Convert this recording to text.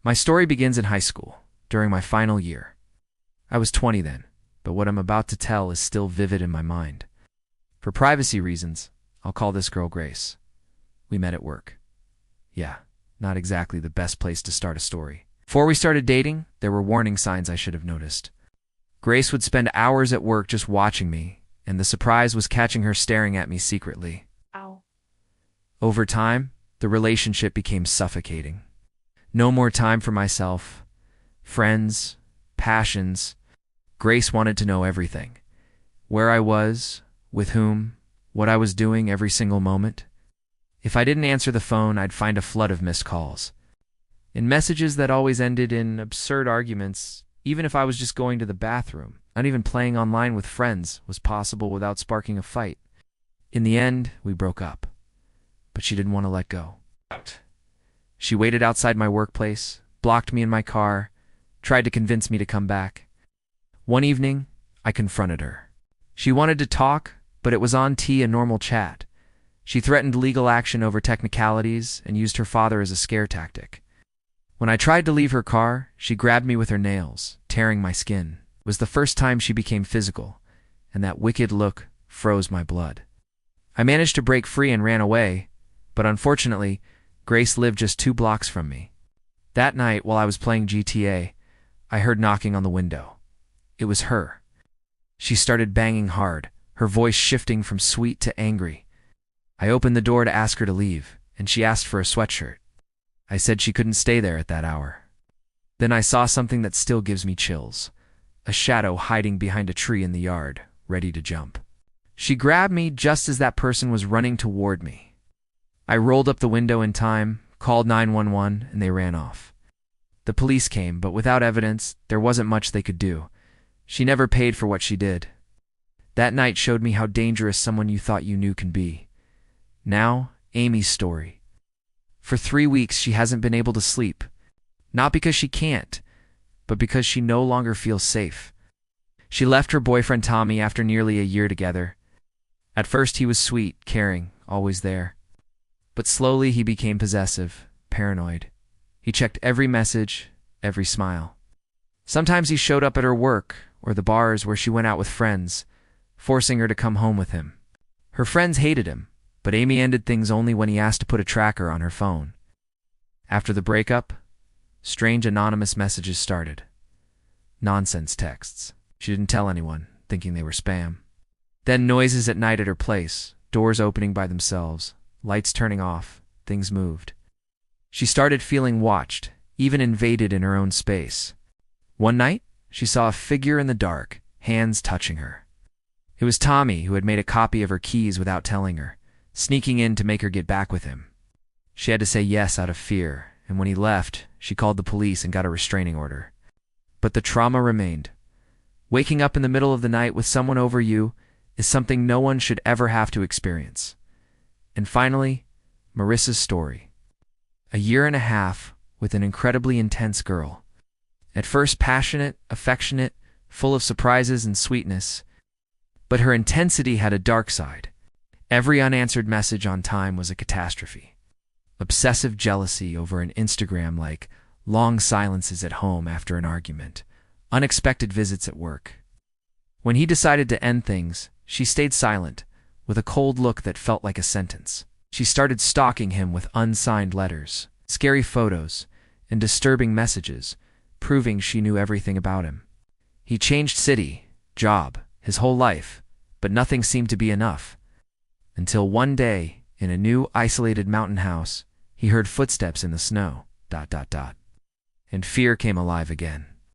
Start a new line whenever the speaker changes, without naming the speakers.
My story begins in high school, during my final year. I was 20 then, but what I'm about to tell is still vivid in my mind. For privacy reasons, I'll call this girl Grace. We met at work. Yeah, not exactly the best place to start a story. Before we started dating, there were warning signs I should have noticed. Grace would spend hours at work just watching me, and the surprise was catching her staring at me secretly.
Ow.
Over time, the relationship became suffocating. No more time for myself, friends, passions. Grace wanted to know everything. Where I was, with whom, what I was doing every single moment. If I didn't answer the phone, I'd find a flood of missed calls. In messages that always ended in absurd arguments, even if I was just going to the bathroom. Not even playing online with friends was possible without sparking a fight. In the end, we broke up. But she didn't want to let go. She waited outside my workplace, blocked me in my car, tried to convince me to come back. One evening, I confronted her. She wanted to talk, but it was on a normal chat. She threatened legal action over technicalities and used her father as a scare tactic. When I tried to leave her car, she grabbed me with her nails, tearing my skin. It was the first time she became physical, and that wicked look froze my blood. I managed to break free and ran away, but unfortunately, Grace lived just 2 blocks from me. That night, while I was playing GTA, I heard knocking on the window. It was her. She started banging hard, her voice shifting from sweet to angry. I opened the door to ask her to leave, and she asked for a sweatshirt. I said she couldn't stay there at that hour. Then I saw something that still gives me chills. A shadow hiding behind a tree in the yard, ready to jump. She grabbed me just as that person was running toward me. I rolled up the window in time, called 911, and they ran off. The police came, but without evidence, there wasn't much they could do. She never paid for what she did. That night showed me how dangerous someone you thought you knew can be. Now, Amy's story. For 3 weeks, she hasn't been able to sleep. Not because she can't, but because she no longer feels safe. She left her boyfriend Tommy after nearly a year together. At first, he was sweet, caring, always there. But slowly, he became possessive, paranoid. He checked every message, every smile. Sometimes he showed up at her work or the bars where she went out with friends, forcing her to come home with him. Her friends hated him, but Amy ended things only when he asked to put a tracker on her phone. After the breakup, strange anonymous messages started. Nonsense texts. She didn't tell anyone, thinking they were spam. Then noises at night at her place, doors opening by themselves, lights turning off, things moved. She started feeling watched, even invaded in her own space. One night, she saw a figure in the dark, hands touching her. It was Tommy, who had made a copy of her keys without telling her, sneaking in to make her get back with him. She had to say yes out of fear, and when he left, she called the police and got a restraining order. But the trauma remained. Waking up in the middle of the night with someone over you is something no one should ever have to experience. And finally, Marissa's story. A 1.5 years with an incredibly intense girl. At first passionate, affectionate, full of surprises and sweetness. But her intensity had a dark side. Every unanswered message on time was a catastrophe. Obsessive jealousy over an Instagram like, long silences at home after an argument, unexpected visits at work. When he decided to end things, she stayed silent, with a cold look that felt like a sentence. She started stalking him with unsigned letters, scary photos, and disturbing messages, proving she knew everything about him. He changed city, job, his whole life, but nothing seemed to be enough. Until one day, in a new, isolated mountain house, he heard footsteps in the snow, ... And fear came alive again.